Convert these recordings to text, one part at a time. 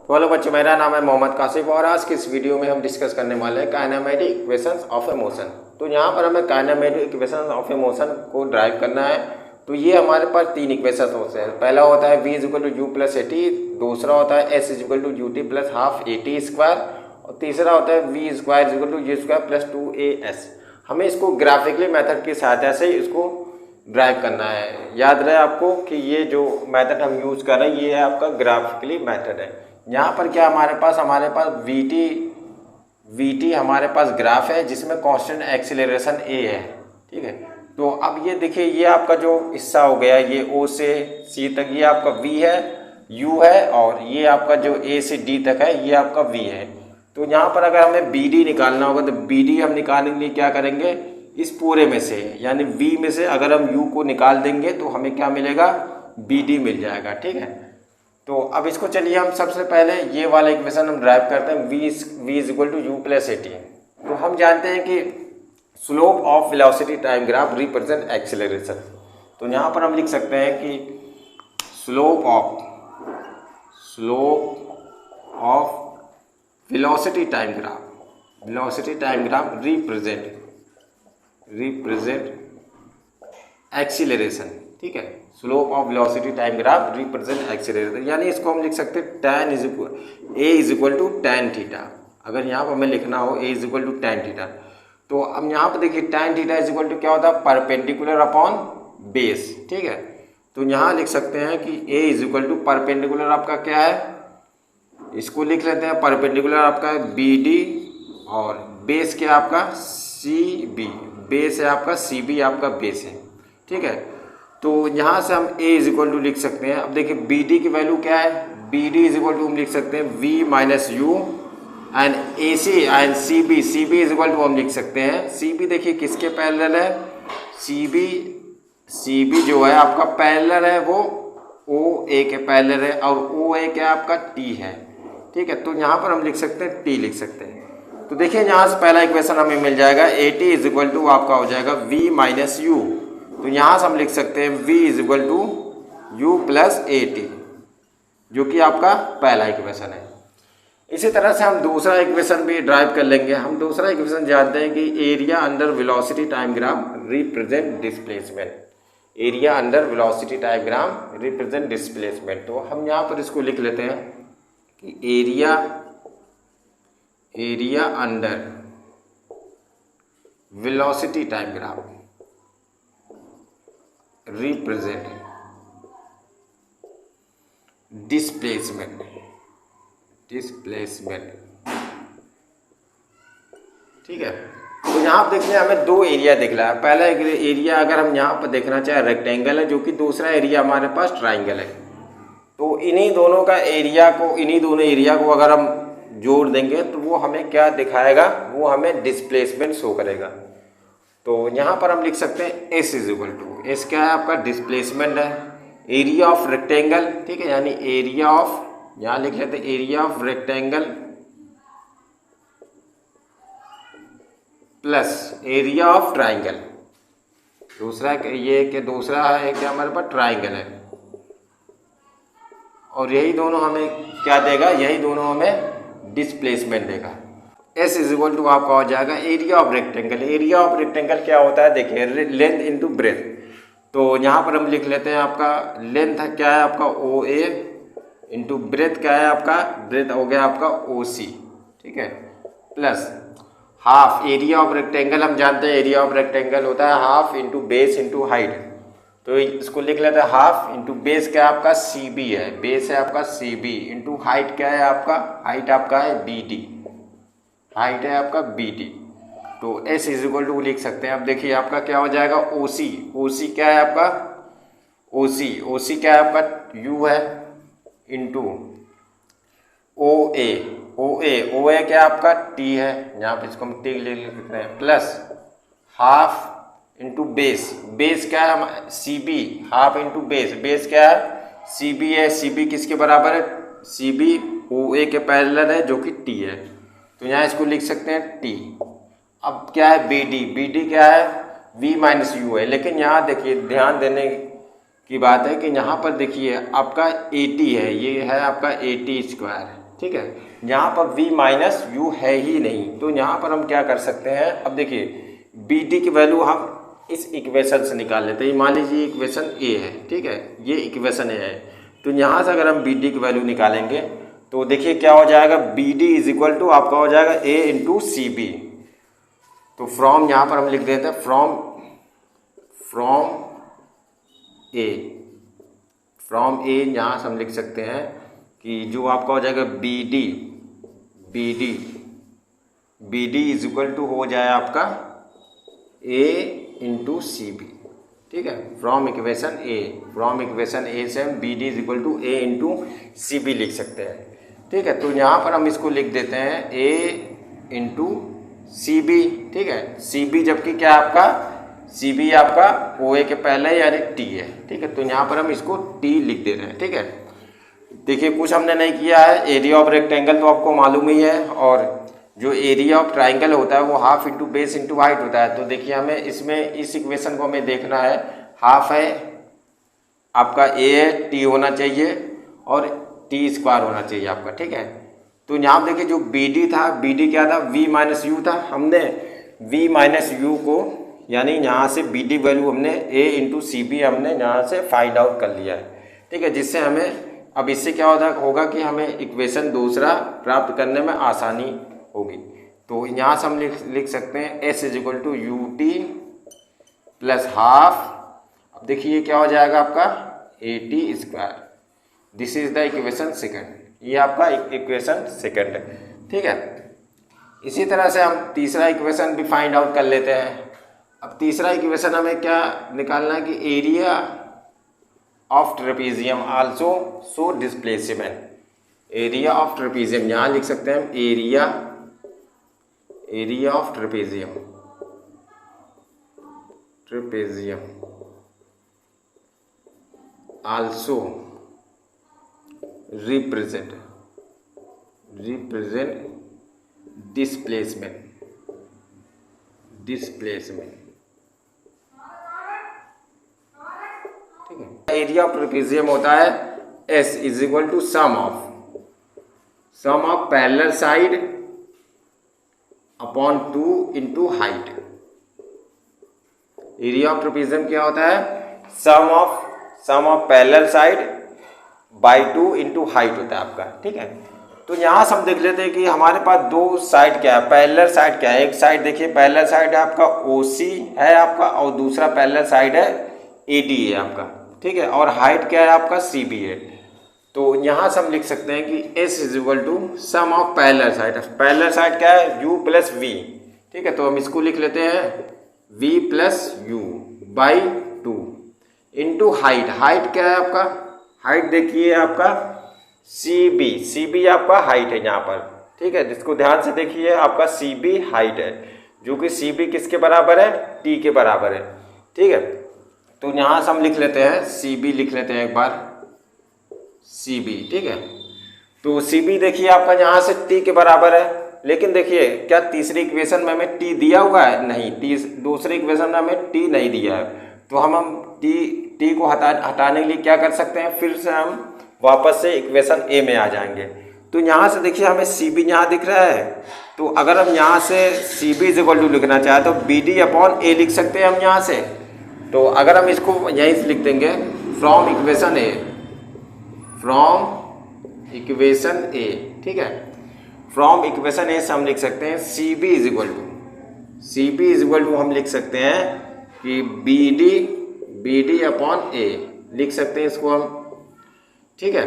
तो हेलो बच्चों, मेरा नाम है मोहम्मद कासिफ और आज की इस वीडियो में हम डिस्कस करने वाले हैं kinematic equations of A motion. तो यहाँ पर हमें kinematic equations of A motion को ड्राइव करना है। तो ये हमारे पास तीन इक्वेशंस होते हैं। पहला होता है v equal to U plus A T, दूसरा होता है s equal to U T plus half A T square और तीसरा होता है v square equal to U square plus 2as। हमें इसको ग्राफिकली मेथड की सहायता से इसको ड्राइव करना है। याद रहे आपको कि ये जो मेथड हम यूज़ कर रहे हैं ये है आपका ग्राफिकली मेथड है। यहाँ पर क्या हमारे पास वी टी हमारे पास ग्राफ है जिसमें कांस्टेंट एक्सीलरेशन a है। ठीक है, तो अब ये देखिए ये आपका जो हिस्सा हो गया ये O से C तक ये आपका v है, u है और ये आपका जो A से D तक है ये आपका v है। तो यहाँ पर अगर हमें BD निकालना होगा तो BD हम निकालने के लिए क्या करेंगे, इस पूरे में से यानी v में से अगर हम u को निकाल देंगे तो हमें क्या मिलेगा, BD मिल जाएगा। ठीक है, तो अब इसको चलिए हम सबसे पहले ये वाला इक्वेशन हम ड्राइव करते हैं v is equal to U plus A T. तो हम जानते हैं कि slope of velocity time graph represent acceleration. तो यहाँ पर हम लिख सकते हैं कि slope of velocity time graph represent acceleration. ठीक है, slope of velocity time graph represent acceleration, यानी इसको हम लिख सकते हैं tan is equal to tan theta. अगर यहाँ पर हमें लिखना हो a is equal to tan theta, तो अब यहाँ पर देखिए tan theta is equal to क्या होता है, परपेंडिकुलर अपॉन बेस। ठीक है, तो यहाँ लिख सकते हैं कि a is equal to perpendicular आपका क्या है, इसको लिख लेते हैं परपेंडिकुलर आपका BD और बेस क्या आपका CB, बेस है आपका CB आपका बेस है। ठीक है, तो यहाँ से हम a इज इक्वल टू लिख सकते हैं। अब देखिए BD की वैल्यू क्या है, BD इज इक्वल टू हम लिख सकते हैं v minus U and AC and CB is equal to हम लिख सकते हैं CB देखिए किसके पैरेलल है, CB जो है आपका पैरेलल है वो OA के पैरेलल है और OA क्या आपका T है। ठीक है, तो यहाँ पर हम लिख सकते हैं T लिख सकते हैं। तो देखिए यहाँ से पहला इक्वेशन हमें मिल जाएगा AT इज इक्वल टू आपका हो जाएगा v माइनस यू। तो यहाँ से हम लिख सकते हैं v is equal to U plus A T, जो कि आपका पहला इक्वेशन है। इसी तरह से हम दूसरा इक्वेशन भी ड्राइव कर लेंगे। हम दूसरा इक्वेशन जानते हैं कि area under velocity time graph represent displacement. Area under velocity time graph represent displacement. तो हम यहाँ पर इसको लिख लेते हैं कि area under velocity time graph represent displacement. ठीक है, तो यहाँ पर देखिए हमें दो एरिया दिख रहा है। पहला एरिया अगर हम यहाँ पर देखना चाहे रेक्टेंगल है, जो कि दूसरा एरिया हमारे पास ट्राइंगल है। तो इन्हीं दोनों एरिया को अगर हम जोड़ देंगे तो वो हमें क्या दिखाएगा, वो हमें डिस्प्लेसमेंट शो करेगा। तो यहाँ पर हम लिख सकते हैं S is equal to, S क्या है आपका डिस्प्लेसमेंट है, एरिया ऑफ रेक्टेंगल। ठीक है, यानी एरिया ऑफ, यहाँ लिख लेते हैं area of rectangle plus area of triangle. दूसरा ये कि दूसरा है क्या हमारे पास ट्राइंगल है और यही दोनों हमें क्या देगा, यही दोनों हमें डिस्प्लेसमेंट देगा। S इज इक्वल टू आपका हो जाएगा area of rectangle. Area of rectangle क्या होता है, देखिए लेंथ इनटू ब्रेथ। तो यहाँ पर हम लिख लेते हैं आपका लेंथ क्या है आपका OA इंटू ब्रेथ क्या है आपका, ब्रेथ हो गया आपका OC। ठीक है, plus half area of rectangle, हम जानते हैं एरिया ऑफ रेक्टेंगल होता है half into base into height. तो इसको लिख लेते हैं हाफ इंटू बेस क्या आपका CB है, बेस है आपका CB इंटू हाइट क्या है आपका, हाइट आपका है BD, हाइट है आपका BD। तो S इज इक्वल टू लिख सकते हैं। अब देखिए आपका क्या हो जाएगा OC क्या है आपका OC क्या है आपका U है इंटू OA क्या आपका T है, यहाँ पे इसको हम T लिख रहे हैं, प्लस हाफ इंटू बेस क्या है CB, हाफ इंटू बेस क्या है CB है। CB किसके बराबर है, CB OA के पैरेलल है जो कि T है। तो यहाँ इसको लिख सकते हैं T। अब क्या है BD क्या है V माइनस यू है। लेकिन यहाँ देखिए ध्यान देने की बात है कि यहाँ पर देखिए आपका 80 है, ये है आपका 80 स्क्वायर, ठीक है। यहाँ पर v माइनस यू है ही नहीं, तो यहाँ पर हम क्या कर सकते हैं, अब देखिए बी डी की वैल्यू हम इस इक्वेशन से निकाल लेते हैं। मान लीजिए इक्वेशन ए है, ठीक है, ये इक्वेशन ए है। तो यहाँ से अगर हम बी डी की वैल्यू निकालेंगे तो देखिए क्या हो जाएगा, B D is equal to आपका हो जाएगा ए इंटू सी बी। तो फ्रॉम यहाँ पर हम लिख देते हैं फ्रॉम ए यहाँ से हम लिख सकते हैं कि जो आपका हो जाएगा B D is equal to हो जाए आपका ए इंटू सी बी, ठीक है। फ्रॉम इक्वेशन ए से हम B D is equal to A into C B लिख सकते हैं, ठीक है। तो यहाँ पर हम इसको लिख देते हैं ए इंटू सी बी, ठीक है। सी बी जबकि क्या आपका सी बी आपका ओ ए के पहले यानी टी है, ठीक है। तो यहाँ पर हम इसको टी लिख दे रहे हैं, ठीक है। देखिए कुछ हमने नहीं किया है, एरिया ऑफ रेक्टेंगल तो आपको मालूम ही है, और जो एरिया ऑफ ट्राइंगल होता है वो half into base into height होता है। तो देखिए हमें इसमें इस इक्वेशन को हमें देखना है, हाफ है आपका ए है, टी होना चाहिए और टी स्क्वायर होना चाहिए आपका, ठीक है। तो यहाँ देखिए जो बी डी था, बी डी क्या था, वी माइनस यू था। हमने वी माइनस यू को यानी यहाँ से बी डी वैल्यू हमने ए इंटू सी बी हमने यहाँ से फाइंड आउट कर लिया है, ठीक है। जिससे हमें अब इससे क्या होगा कि हमें इक्वेशन दूसरा प्राप्त करने में आसानी होगी। तो यहाँ से हम लिख सकते हैं S is equal to U T plus half. अब देखिए क्या हो जाएगा आपका A T square. This is the equation second, ये आपका इक्वेशन सेकंड है, ठीक है। इसी तरह से हम तीसरा इक्वेशन भी फाइंड आउट कर लेते हैं। अब तीसरा इक्वेशन हमें क्या निकालना है कि area of trapezium also show displacement. Area of trapezium यहाँ लिख सकते हैं हम area of trapezium also represent displacement, ठीक है। एरिया ऑफ ट्रेपेजियम होता है S is equal to sum of parallel side upon 2 into height. Area of trapezium क्या होता है, sum of parallel side by 2 into height होता है आपका, ठीक है। तो यहाँ से हम देख लेते हैं कि हमारे पास दो साइड क्या है, पैरेलल साइड क्या है। एक साइड देखिए पैरेलल साइड है आपका OC है आपका, और दूसरा पैरेलल साइड है AD है आपका, ठीक है। और हाइट क्या है आपका CB है। तो यहाँ से हम लिख सकते हैं कि S is equal to sum of parallel side. Parallel side क्या है U प्लस V, ठीक है। तो हम इसको लिख लेते हैं V plus U by 2 into height. Height क्या है आपका, हाइट देखिए आपका CB आपका हाइट है यहाँ पर, ठीक है। जिसको ध्यान से देखिए आपका CB हाइट है, जो कि CB किसके बराबर है, T के बराबर है, ठीक है। तो यहाँ से हम लिख लेते हैं CB लिख लेते हैं एक बार CB, ठीक है। तो CB देखिए आपका यहाँ से T के बराबर है, लेकिन देखिए क्या तीसरी इक्वेशन में हमें T दिया हुआ है, नहीं। दूसरी इक्वेशन में हमें T नहीं दिया है। तो हम T को हटाने के लिए क्या कर सकते हैं, फिर से हम वापस से इक्वेशन A में आ जाएंगे। तो यहाँ से देखिए हमें CB यहाँ दिख रहा है। तो अगर हम यहाँ से CB इज इक्वल टू लिखना चाहें तो BD अपॉन A लिख सकते हैं हम यहाँ से। तो अगर हम इसको यहीं से लिख देंगे फ्रॉम इक्वेशन A, ठीक है। फ्रॉम इक्वेशन A से हम लिख सकते हैं CB इज इक्वल टू हम लिख सकते हैं कि BD अपॉन A लिख सकते हैं इसको हम, ठीक है।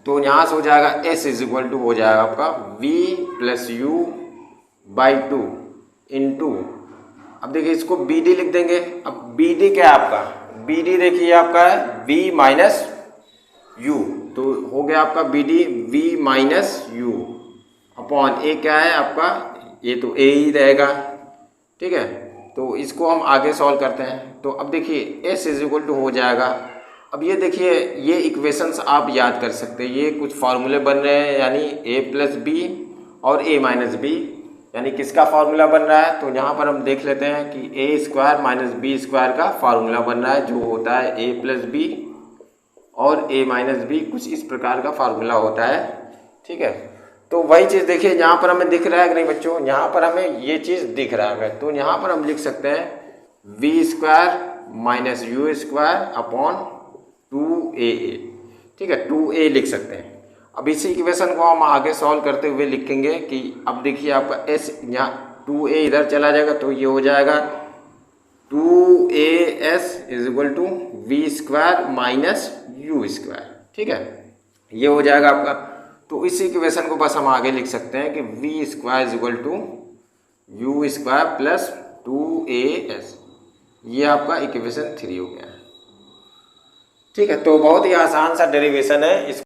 तो यहाँ से हो जाएगा S इज इक्वल टू हो जाएगा आपका V plus U by 2 into, अब देखिए इसको BD लिख देंगे। अब BD क्या है आपका, BD देखिए आपका है V माइनस U, तो हो गया आपका BD V minus U upon A क्या है आपका, ये तो A ही रहेगा, ठीक है। तो इसको हम आगे सॉल्व करते हैं। तो अब देखिए S इज इक्वल टू हो जाएगा। अब ये देखिए ये इक्वेशंस आप याद कर सकते हैं, ये कुछ फार्मूले बन रहे हैं, यानी A प्लस बी और A माइनस बी, यानी किसका फार्मूला बन रहा है। तो यहाँ पर हम देख लेते हैं कि A square minus B square का फार्मूला बन रहा है, जो होता है A प्लस बी और A माइनस बी। कुछ इस प्रकार का फार्मूला होता है ठीक है। तो वही चीज़ देखिए यहाँ पर हमें दिख रहा है कि नहीं बच्चों, यहाँ पर हमें ये चीज़ दिख रहा है। तो यहाँ पर हम लिख सकते हैं V square minus U square upon 2a। ठीक है, 2a लिख सकते हैं। अब इसी इक्वेशन को हम आगे सॉल्व करते हुए लिखेंगे कि अब देखिए आपका s यहाँ 2a इधर चला जाएगा तो ये हो जाएगा 2as is equal to V square minus U square. ठीक है, ये हो जाएगा आपका। तो इस इक्वेशन को बस हम आगे लिख सकते हैं कि V square is equal to U square plus 2as। ये आपका इक्वेशन 3 हो गया। ठीक है, तो बहुत ही आसान सा डेरिवेशन है। इस